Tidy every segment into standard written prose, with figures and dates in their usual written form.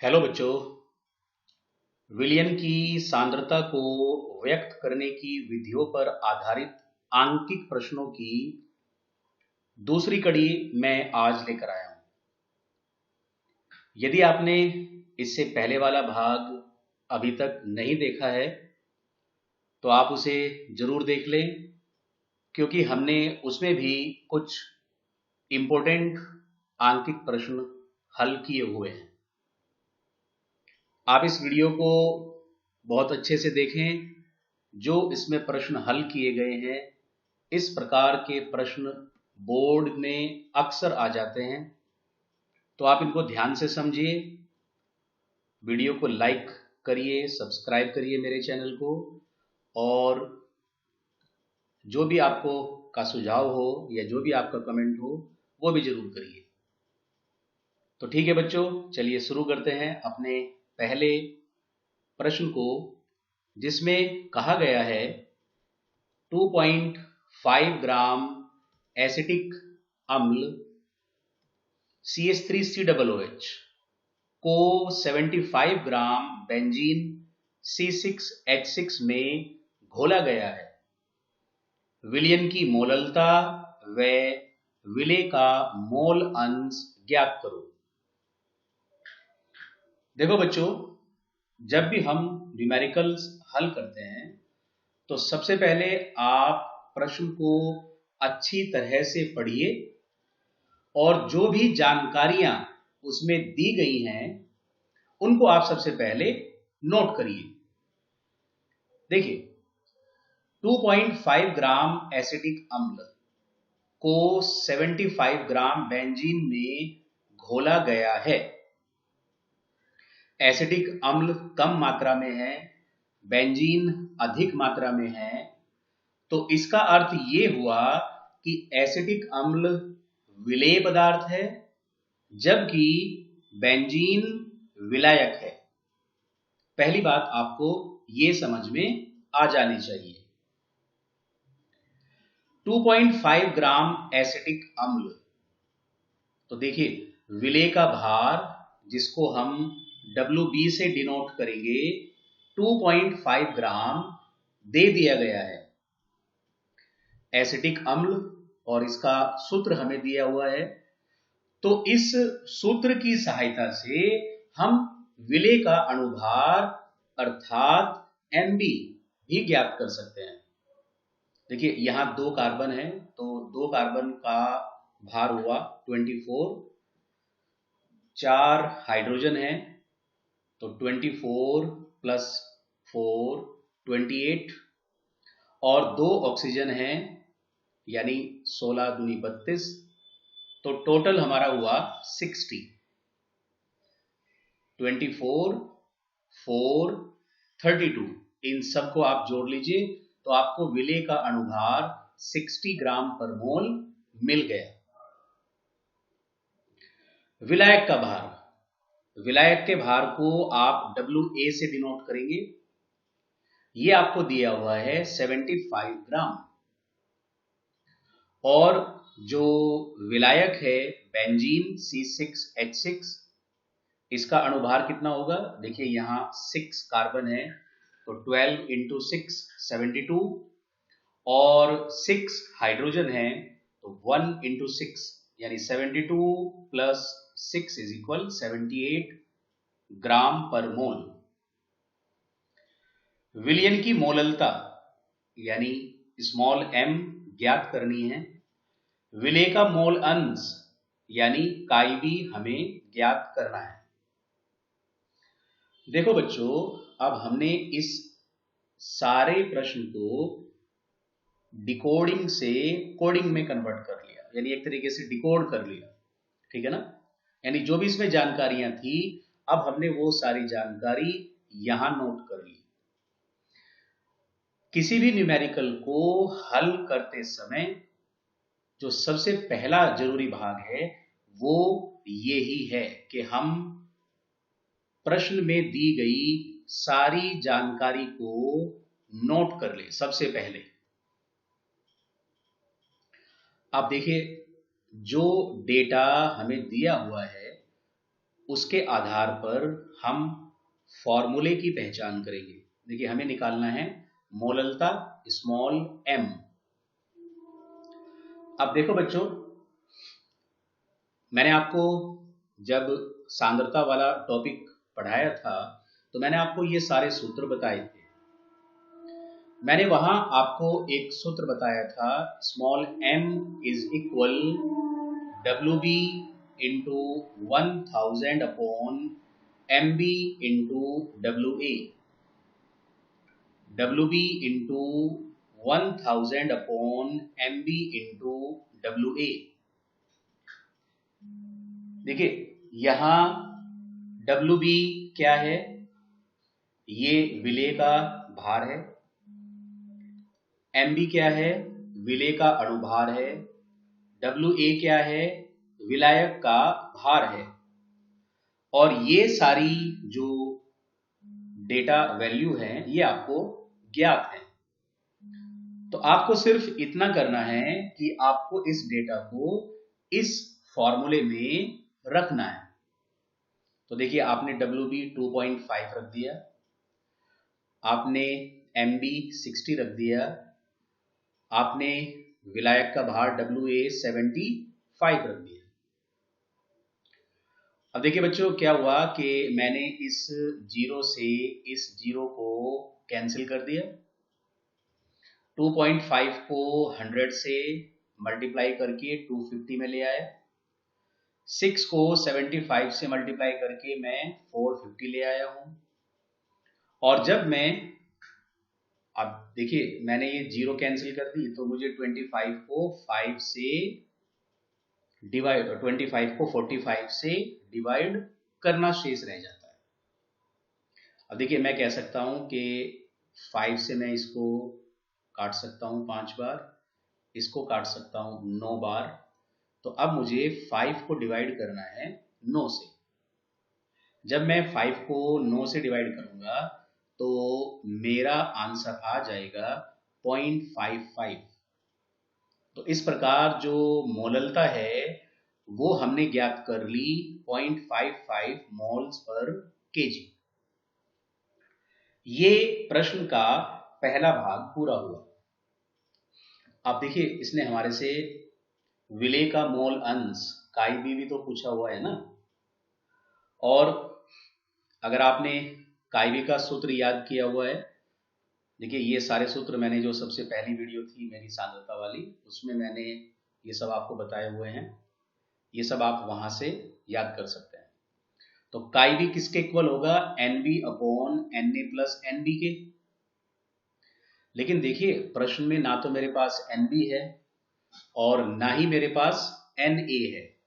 Hello बच्चों। विलयन की सांद्रता को व्यक्त करने की विधियों पर आधारित आंकिक प्रश्नों की दूसरी कड़ी मैं आज लेकर आया हूं। यदि आपने इससे पहले वाला भाग अभी तक नहीं देखा है तो आप उसे जरूर देख लें, क्योंकि हमने उसमें भी कुछ इम्पोर्टेंट आंकिक प्रश्न हल किए हुए हैं। आप इस वीडियो को बहुत अच्छे से देखें। जो इसमें प्रश्न हल किए गए हैं, इस प्रकार के प्रश्न बोर्ड में अक्सर आ जाते हैं, तो आप इनको ध्यान से समझिए। वीडियो को लाइक करिए, सब्सक्राइब करिए मेरे चैनल को, और जो भी आपको का सुझाव हो या जो भी आपका कमेंट हो वो भी जरूर करिए। तो ठीक है बच्चों, चलिए शुरू करते हैं अपने पहले प्रश्न को, जिसमें कहा गया है 2.5 ग्राम एसिटिक अम्ल CH3COOH को 75 ग्राम बेंजीन C6H6 में घोला गया है। विलयन की मोललता व विलेय का मोल अंश ज्ञात करो। देखो बच्चों, जब भी हम न्यूमेरिकल्स हल करते हैं तो सबसे पहले आप प्रश्न को अच्छी तरह से पढ़िए और जो भी जानकारियां उसमें दी गई हैं उनको आप सबसे पहले नोट करिए। देखिए, 2.5 ग्राम एसिटिक अम्ल को 75 ग्राम बेंजीन में घोला गया है। एसिटिक अम्ल कम मात्रा में है, बेंजीन अधिक मात्रा में है, तो इसका अर्थ ये हुआ कि एसिटिक अम्ल विलेय पदार्थ है, जबकि बेंजीन विलायक है। पहली बात आपको ये समझ में आ जानी चाहिए। 2.5 ग्राम एसिटिक अम्ल, तो देखिए विलेय का भार जिसको हम WB से डिनोट करेंगे 2.5 ग्राम दे दिया गया है। एसिटिक अम्ल और इसका सूत्र हमें दिया हुआ है, तो इस सूत्र की सहायता से हम विलेय का अणुभार अर्थात MB भी ज्ञात कर सकते हैं। देखिए यहां 2 कार्बन है, तो 2 कार्बन का भार हुआ 24, 4 हाइड्रोजन है तो 24 प्लस 4 28, और 2 ऑक्सीजन है यानी 16 दूनी 32, तो टोटल हमारा हुआ 60। 24, 4, 32 इन सबको आप जोड़ लीजिए तो आपको विलेय का अणुभार 60 ग्राम पर मोल मिल गया। विलायक का भार, विलायक के भार को आप WA से डिनोट करेंगे। ये आपको दिया हुआ है 75 ग्राम, और जो विलायक है बेंजीन C6H6, इसका अणुभार कितना होगा? देखिए यहां 6 कार्बन है तो 12 इंटू 6 72, और 6 हाइड्रोजन है तो 1 इंटू 6 यानी 72 प्लस 6 इज इक्वल 78 ग्राम पर मोल। विलयन की मोललता यानी स्मॉल m ज्ञात करनी है। विलेय का मोल अंश यानी काई हमें ज्ञात करना है। देखो बच्चों, अब हमने इस सारे प्रश्न को डिकोडिंग से कोडिंग में कन्वर्ट कर लिया, यानी एक तरीके से डिकोड कर लिया, ठीक है ना। यानी जो भी इसमें जानकारियां थी, अब हमने वो सारी जानकारी यहां नोट कर ली। किसी भी न्यूमेरिकल को हल करते समय जो सबसे पहला जरूरी भाग है वो ये ही है कि हम प्रश्न में दी गई सारी जानकारी को नोट कर ले सबसे पहले। अब देखिए, जो डेटा हमें दिया हुआ है उसके आधार पर हम फॉर्मूले की पहचान करेंगे। देखिए, हमें निकालना है मोललता स्मॉल m। अब देखो बच्चों, मैंने आपको जब सांद्रता वाला टॉपिक पढ़ाया था तो मैंने आपको ये सारे सूत्र बताए थे। मैंने वहां आपको एक सूत्र बताया था, small m is equal WB into 1000 upon MB into WA। WB into 1000 upon MB into WA। देखिए, यहां WB क्या है, ये विलेय का भार है। MB क्या है, विलेय का अणुभार है। WA क्या है, विलायक का भार है। और ये सारी जो डेटा वैल्यू है ये आपको ज्ञात है। तो आपको सिर्फ इतना करना है कि आपको इस डेटा को इस फॉर्मूले में रखना है। तो देखिए, आपने WB 2.5 रख दिया, आपने MB 60 रख दिया, आपने विलायक का भार WA 75 रख दिया। अब देखिए बच्चों, क्या हुआ कि मैंने इस जीरो से इस जीरो को कैंसिल कर दिया। 2.5 को 100 से मल्टीप्लाई करके 250 में ले आया। 6 को 75 से मल्टीप्लाई करके मैं 450 ले आया हूं। और जब मैं, अब देखिए, मैंने ये जीरो कैंसिल कर दी तो मुझे 25 को 5 से डिवाइड, 25 को 45 से डिवाइड करना शेष रह जाता है। अब देखिए, मैं कह सकता हूं कि 5 से मैं इसको काट सकता हूं 5 बार, इसको काट सकता हूं 9 बार। तो अब मुझे 5 को डिवाइड करना है 9 से। जब मैं 5 को 9 से डिवाइड करूंगा तो मेरा आंसर आ जाएगा 0.55। तो इस प्रकार जो मोललता है वो हमने ज्ञात कर ली 0.55 मोल्स पर केजी। ये प्रश्न का पहला भाग पूरा हुआ। अब देखिए, इसने हमारे से विलेय का मोल अंश काईबी भी तो पूछा हुआ है ना। और अगर आपने काईबी का सूत्र याद किया हुआ है, देखिए ये सारे सूत्र मैंने जो सबसे पहली वीडियो थी मेरी सांद्रता वाली, उसमें मैंने ये सब आपको बताए हुए हैं। ये सब आप वहां से याद कर सकते हैं। तो काईबी किसके इक्वल होगा, NB upon NA plus NB के। लेकिन देखिए, प्रश्न में ना तो मेरे पास NB है और ना ही मेरे पास NA है,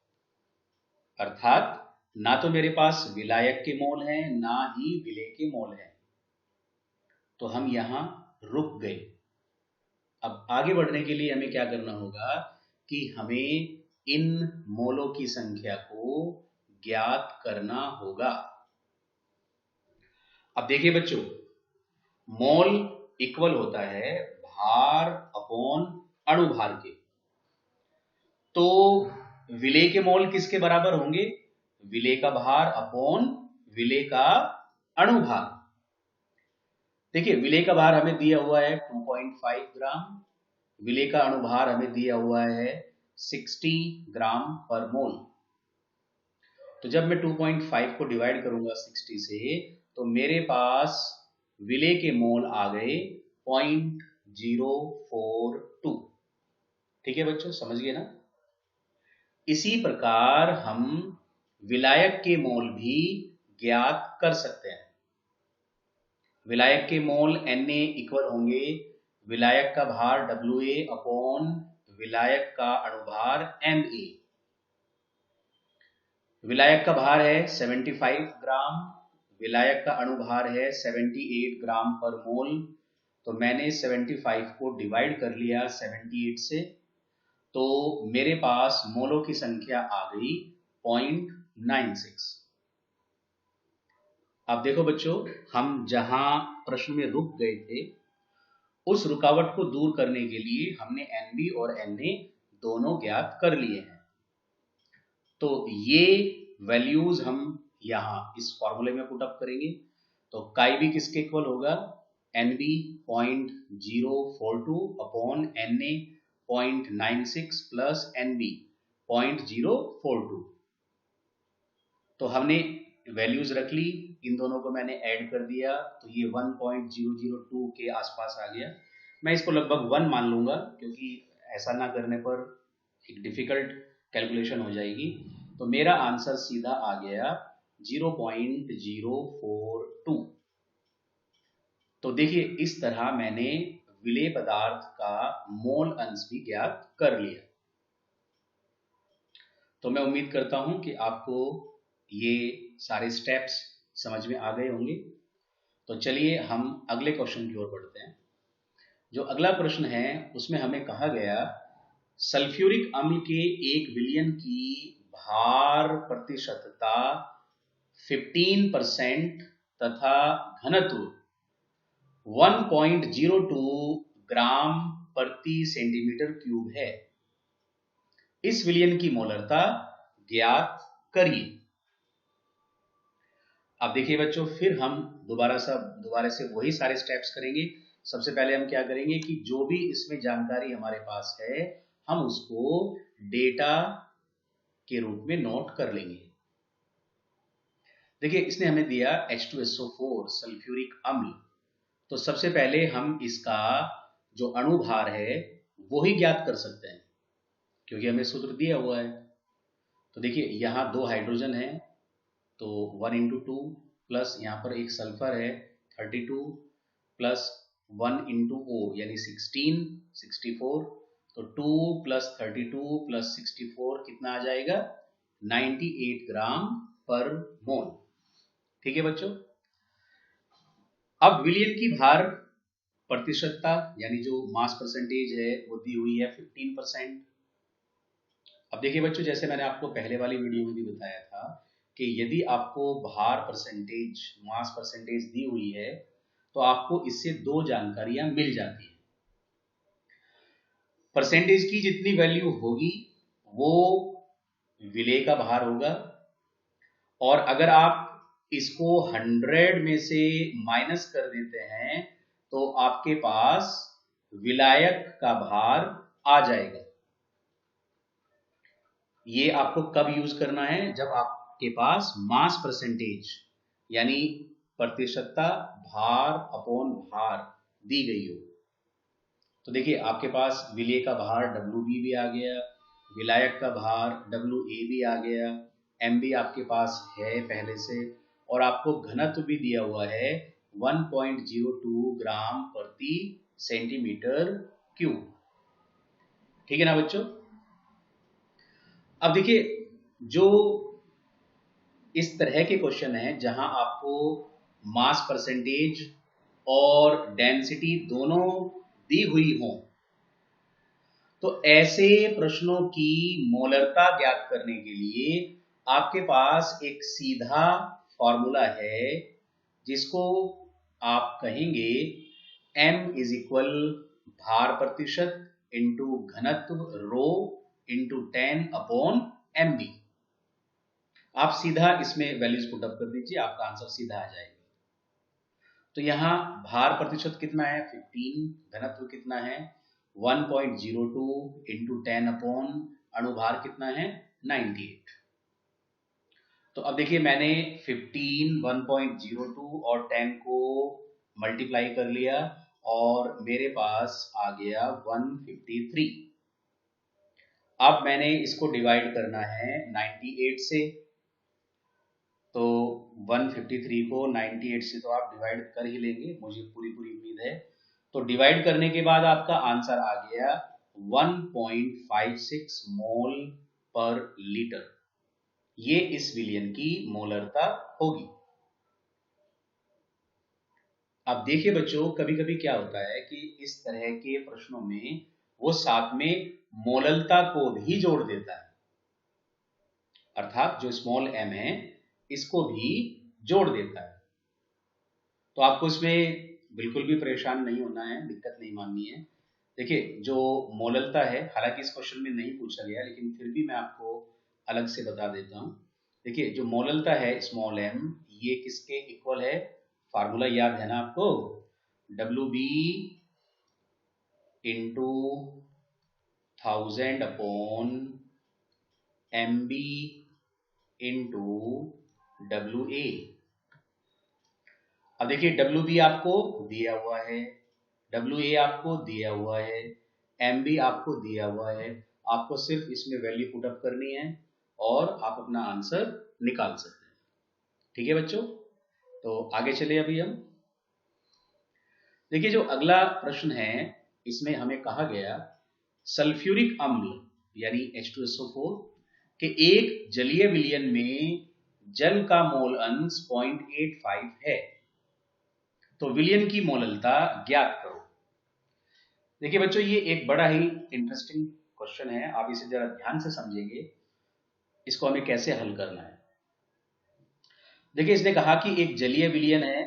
अर्थात ना तो मेरे पास विलायक के मोल हैं ना ही विलेय के मोल हैं। तो हम यहां रुक गए। अब आगे बढ़ने के लिए हमें क्या करना होगा कि हमें इन मोलों की संख्या को ज्ञात करना होगा। अब देखिए बच्चों, मोल इक्वल होता है भार अपॉन अणुभार के। तो विलेय के मोल किसके बराबर होंगे, विलेय का भार अपॉन विलेय का अणुभार। देखिए, विलेय का भार हमें दिया हुआ है 2.5 ग्राम, विलेय का अणुभार हमें दिया हुआ है 60 ग्राम पर मोल। तो जब मैं 2.5 को डिवाइड करूंगा 60 से तो मेरे पास विलेय के मोल आ गए 0.042। ठीक है बच्चों, समझ गए ना। इसी प्रकार हम विलायक के मोल भी ज्ञात कर सकते हैं। विलायक के मोल Na इक्वल होंगे विलायक का भार WA अपॉन विलायक का अणुभार Ma। विलायक का भार है 75 ग्राम, विलायक का अणुभार है 78 ग्राम पर मोल। तो मैंने 75 को डिवाइड कर लिया 78 से, तो मेरे पास मोलों की संख्या आ गई 0.96। अब देखो बच्चों, हम जहां प्रश्न में रुक गए थे उस रुकावट को दूर करने के लिए हमने NB और Na दोनों ज्ञात कर लिए हैं। तो ये वैल्यूज हम यहाँ इस फॉर्मूले में पुट अप करेंगे तो काई भी किसके इक्वल होगा, NB 0.042 upon Na 0.96 plus NB 0.042। तो हमने वैल्यूज रख ली, इन दोनों को मैंने ऐड कर दिया तो ये 1.002 के आसपास आ गया। मैं इसको लगभग 1 मान लूंगा क्योंकि ऐसा ना करने पर एक डिफिकल्ट कैलकुलेशन हो जाएगी। तो मेरा आंसर सीधा आ गया 0.042। तो देखिए इस तरह मैंने विलेय पदार्थ का मोल अंश भी ज्ञात कर लिया। तो मैं उम्मीद करता हूं कि आपको ये सारे स्टेप्स समझ में आ गए होंगे। तो चलिए हम अगले क्वेश्चन की ओर बढ़ते हैं। जो अगला प्रश्न है उसमें हमें कहा गया सल्फ्यूरिक अम्ल के 1 विलयन की भार प्रतिशतता 15% तथा घनत्व 1.02 ग्राम प्रति सेंटीमीटर क्यूब है। इस विलयन की मोलरता ज्ञात करिए। अब देखिए बच्चों, फिर हम दोबारा से वही सारे स्टेप्स करेंगे। सबसे पहले हम क्या करेंगे कि जो भी इसमें जानकारी हमारे पास है हम उसको डेटा के रूप में नोट कर लेंगे। देखिए इसने हमें दिया H2SO4 सल्फ्यूरिक अम्ल। तो सबसे पहले हम इसका जो अणुभार है वो ही ज्ञात कर सकते हैं क्योंकि हमें सूत्र दिया हुआ है। तो देखिए यहाँ 2 हाइड्रोजन है तो 1 × 2 प्लस यहाँ पर एक सल्फर है 32 प्लस 1 × O यानी 16 64। तो 2 + 32 + 64 कितना आ जाएगा 98 ग्राम पर मोल। ठीक है बच्चों। अब विलयन की भार प्रतिशतता यानी जो मास परसेंटेज है वो दी हुई है 15%। अब देखिए बच्चों, जैसे मैंने आपको पहले वाली वीडियो में भी बताया था कि यदि आपको भार परसेंटेज मास परसेंटेज दी हुई है तो आपको इससे 2 जानकारियां मिल जाती हैं। परसेंटेज की जितनी वैल्यू होगी वो विलेय का भार होगा और अगर आप इसको 100 में से माइनस कर देते हैं तो आपके पास विलायक का भार आ जाएगा। ये आपको कब यूज करना है, जब आपके पास मास परसेंटेज यानी प्रतिशतता भार अपॉन भार दी गई हो। तो देखिए आपके पास विलेय का भार Wb भी आ गया, विलायक का भार Wa भी आ गया, Mb आपके पास है पहले से और आपको घनत्व भी दिया हुआ है 1.02 ग्राम प्रति सेंटीमीटर क्यूब। ठीक है ना बच्चों। अब देखिए जो इस तरह के क्वेश्चन है जहां आपको मास परसेंटेज और डेंसिटी दोनों दी हुई हो तो ऐसे प्रश्नों की मोलरता ज्ञात करने के लिए आपके पास एक सीधा फॉर्मूला है जिसको आप कहेंगे M = भार प्रतिशत इंटू घनत्व रो इंटू 10/MB। आप सीधा इसमें वैल्यूज पुट अप कर दीजिए, आपका आंसर सीधा आ जाएगा। तो यहाँ भार प्रतिशत कितना है 15, घनत्व कितना है 1.02 इंटू 10 अणुभार कितना है 98। तो अब देखिए मैंने 15, 1.02 और 10 को मल्टीप्लाई कर लिया और मेरे पास आ गया 153। अब मैंने इसको डिवाइड करना है 98 से। तो 153 को 98 से तो आप डिवाइड कर ही लेंगे, मुझे पूरी उम्मीद है। तो डिवाइड करने के बाद आपका आंसर आ गया 1.56 मोल पर लीटर। ये इस विलयन की मोलरता होगी। अब देखिए बच्चों, कभी कभी क्या होता है कि इस तरह के प्रश्नों में वो साथ में मोललता को भी जोड़ देता है, अर्थात जो स्मॉल m है इसको भी जोड़ देता है। तो आपको इसमें बिल्कुल भी परेशान नहीं होना है, दिक्कत नहीं माननी है। देखिए जो मोललता है, हालांकि इस क्वेश्चन में नहीं पूछा गया लेकिन फिर भी मैं आपको अलग से बता देता हूं देखिए जो मोललता है स्मॉल m, ये किसके इक्वल है? फार्मूला याद है ना आपको, WB into 1000 upon MB into WA। अब देखिए WB आपको दिया हुआ है, WA आपको दिया हुआ है, MB आपको दिया हुआ है, आपको सिर्फ इसमें वैल्यू पुट अप करनी है और आप अपना आंसर निकाल सकते हैं। ठीक है बच्चों, तो आगे चले अभी हम। देखिए जो अगला प्रश्न है, इसमें हमें कहा गया सल्फ्यूरिक अम्ल यानी H2SO4 के एक जलीय विलयन में जल का मोल अंश 0.85 है, तो विलयन की मोललता ज्ञात करो। देखिए बच्चों ये एक बड़ा ही इंटरेस्टिंग क्वेश्चन है, आप इसे जरा ध्यान से समझेंगे, इसको हमें कैसे हल करना है। देखिए इसने कहा कि एक जलीय विलयन है,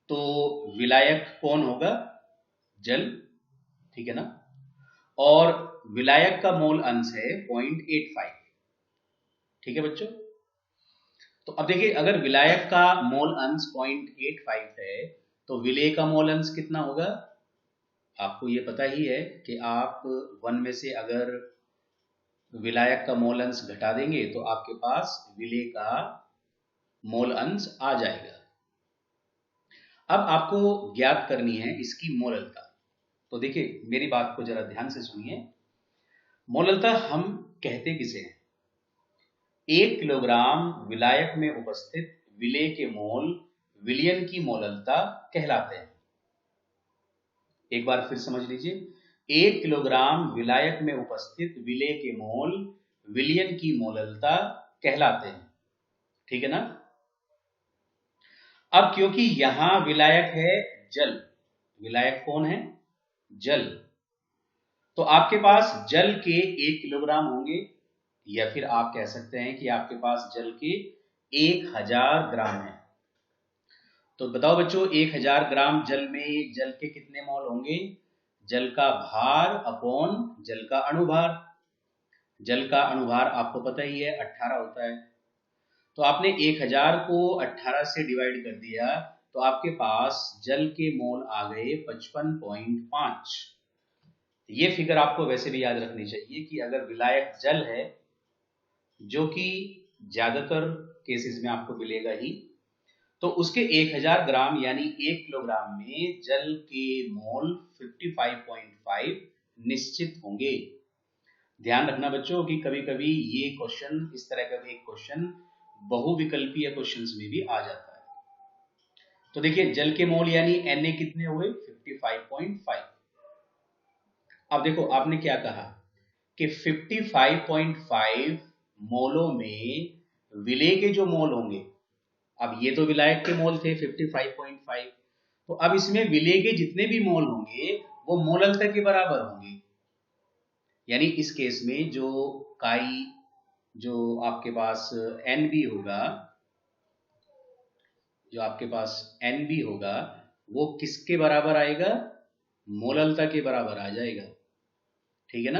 तो विलायक कौन होगा? जल, ठीक है ना, और विलायक का मोल अंश है 0.85। ठीक है बच्चों, तो अब देखिए अगर विलायक का मोल अंश 0.85 है तो विलेय का मोल अंश कितना होगा? आपको ये पता ही है कि आप 1 में से अगर विलायक का मोल अंश घटा देंगे तो आपके पास विलेय का मोल अंश आ जाएगा। अब आपको ज्ञात करनी है इसकी मोललता। तो देखिए मेरी बात को जरा ध्यान से सुनिए। मोललता हम कहते किसे हैं? 1 किलोग्राम विलायक में उपस्थित विलेय के मोल विलयन की मोललता कहलाते हैं। एक बार फिर समझ लीजिए, 1 किलोग्राम विलायक में उपस्थित विलेय के मोल विलयन की मोललता कहलाते हैं। ठीक है ना। अब क्योंकि यहां विलायक है जल, विलायक कौन है? जल, तो आपके पास जल के 1 किलोग्राम होंगे, या फिर आप कह सकते हैं कि आपके पास जल के 1000 ग्राम है। तो बताओ बच्चों 1000 ग्राम जल में जल के कितने मोल होंगे? जल का भार अपॉन जल का अणुभार। जल का अणुभार आपको पता ही है 18 होता है, तो आपने 1000 को 18 से डिवाइड कर दिया तो आपके पास जल के मोल आ गए 55.5। ये फिगर आपको वैसे भी याद रखनी चाहिए कि अगर विलायक जल है, जो कि ज्यादातर केसेस में आपको मिलेगा ही, तो उसके 1000 ग्राम यानी 1 किलोग्राम में जल के मोल 55.5 निश्चित होंगे। ध्यान रखना बच्चों कि कभी कभी ये क्वेश्चन, इस तरह का एक क्वेश्चन बहुविकल्पीय क्वेश्चंस में भी आ जाता है। तो देखिए जल के मोल यानी Na कितने हुए? 55.5। अब देखो आपने क्या कहा कि 55.5 मोलों में विलेय के जो मोल होंगे, अब ये तो विलायक के मोल थे 55.5, तो अब इसमें विलेय के जितने भी मोल होंगे वो मोललता के बराबर होंगे। यानी इस केस में जो काई, जो आपके पास NB होगा, जो आपके पास NB होगा वो किसके बराबर आएगा? मोललता के बराबर आ जाएगा। ठीक है ना।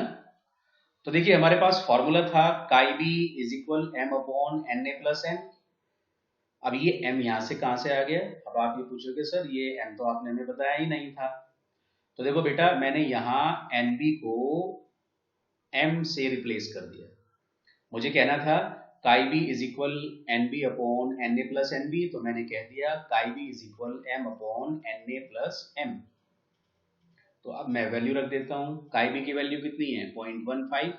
तो देखिए हमारे पास फॉर्मूला था chi B is equal M upon Na plus n। अब ये M यहां से कहां से आ गया? अब आप ये पूछोगे सर ये M तो आपने हमें बताया ही नहीं था। तो देखो बेटा मैंने यहां NB को M से रिप्लेस कर दिया। मुझे कहना था chi B is equal NB upon Na plus NB, तो मैंने कह दिया chi B is equal M upon Na plus M। तो अब मैं वैल्यू रख देता हूं, काई बी की वैल्यू कितनी है? 0.15।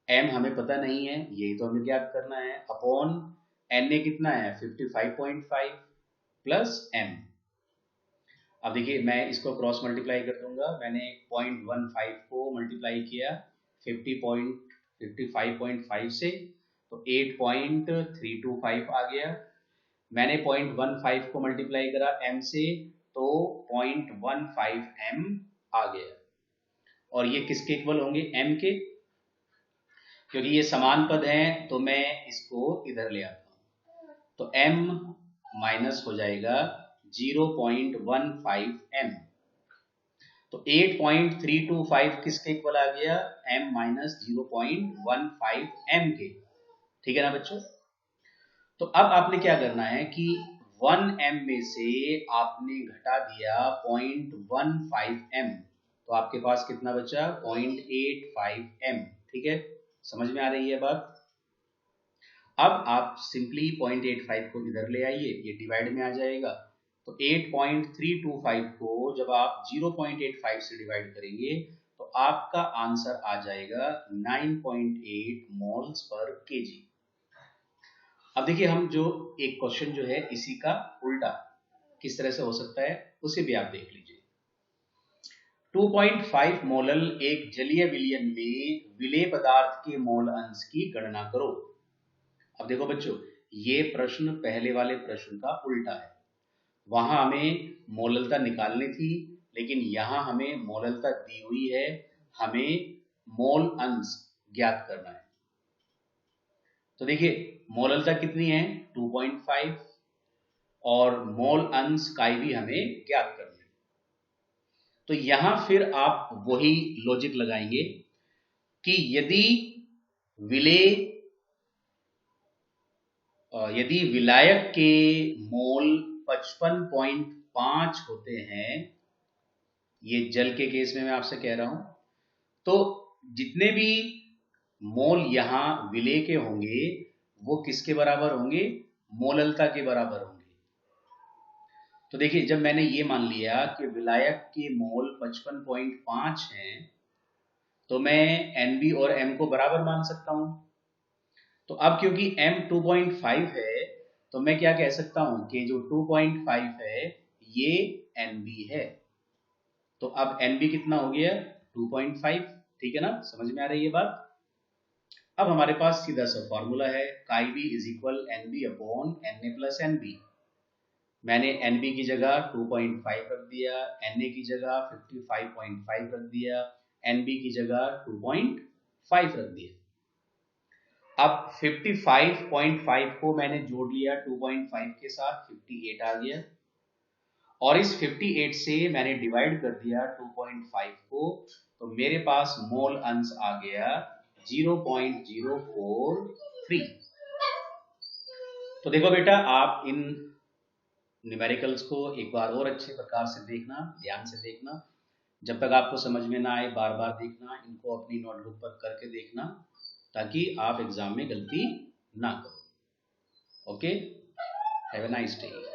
M हमें पता नहीं है, यही तो हमें ज्ञात करना है, अपॉन Na कितना है? 55.5 प्लस M। अब देखिए मैं इसको क्रॉस मल्टीप्लाई कर दूंगा, मैंने 0.15 को मल्टीप्लाई किया 55.5 से, तो 8.325 आ गया। मैंने 0.15 को मल्टीप्लाई करा M से, तो 0.15 M आ गया। और ये किसके इक्वल होंगे? M के, क्योंकि ये समान पद हैं तो मैं इसको इधर ले आता हूं, तो M माइनस हो जाएगा 0.15 M। तो 8.325 किसके इक्वल आ गया, m माइनस 0.15 m के, ठीक है ना बच्चों। तो अब आपने क्या करना है कि 1m में से आपने घटा दिया 0.15 m, तो आपके पास कितना बचा 0.85 m, ठीक है, समझ में आ रही है बात। अब आप सिंपली 0.85 को इधर ले आइए, ये डिवाइड में आ जाएगा, तो 8.325 को जब आप 0.85 से डिवाइड करेंगे तो आपका आंसर आ जाएगा 9.8 मोल्स पर केजी। अब देखिए हम जो एक क्वेश्चन जो है इसी का उल्टा किस तरह से हो सकता है उसे भी आप देख लीजिए। 2.5 मोलल एक जलीय विलयन में विलेय पदार्थ के मोल अंश की गणना करो। अब देखो बच्चों, ये प्रश्न पहले वाले प्रश्न का उल्टा है। वहां हमें मोललता निकालनी थी, लेकिन यहां हमें मोललता दी हुई है, हमें मोल अंश ज्ञात करना है। तो देखिए मोललता कितनी है 2.5 और मोल अंश काई भी हमें ज्ञात करना है। तो यहां फिर आप वही लॉजिक लगाएंगे कि यदि विलायक के मोल 55.5 होते हैं, ये जल के केस में मैं आपसे कह रहा हूं, तो जितने भी मोल यहां विलेय के होंगे वो किसके बराबर होंगे, मोललता के बराबर होंगे। तो देखिए जब मैंने ये मान लिया कि विलायक के मोल 55.5 हैं, तो मैं NB और M को बराबर मान सकता हूं। तो अब क्योंकि M 2.5 है, तो मैं क्या कह सकता हूं कि जो 2.5 है ये NB है। तो अब NB कितना हो गया 2.5, ठीक है ना, समझ में आ रही है बात। अब हमारे पास सीधा सा फॉर्मूला है, chi B is equal NB upon Na plus NB। मैंने NB की जगह 2.5 रख दिया, Na की जगह 55.5 रख दिया, NB की जगह 2.5 रख दिया। अब 55.5 को मैंने जोड़ लिया 2.5 के साथ, 58 आ गया, और इस 58 से मैंने डिवाइड कर दिया 2.5 को, तो मेरे पास मोल अंश आ गया 0.043। तो देखो बेटा, आप इन न्यूमेरिकल्स को एक बार और अच्छे प्रकार से देखना, ध्यान से देखना, जब तक आपको समझ में ना आए बार बार देखना, इनको अपनी नोटबुक पर करके देखना, ताकि आप एग्जाम में गलती ना करो। Okay, have a nice day.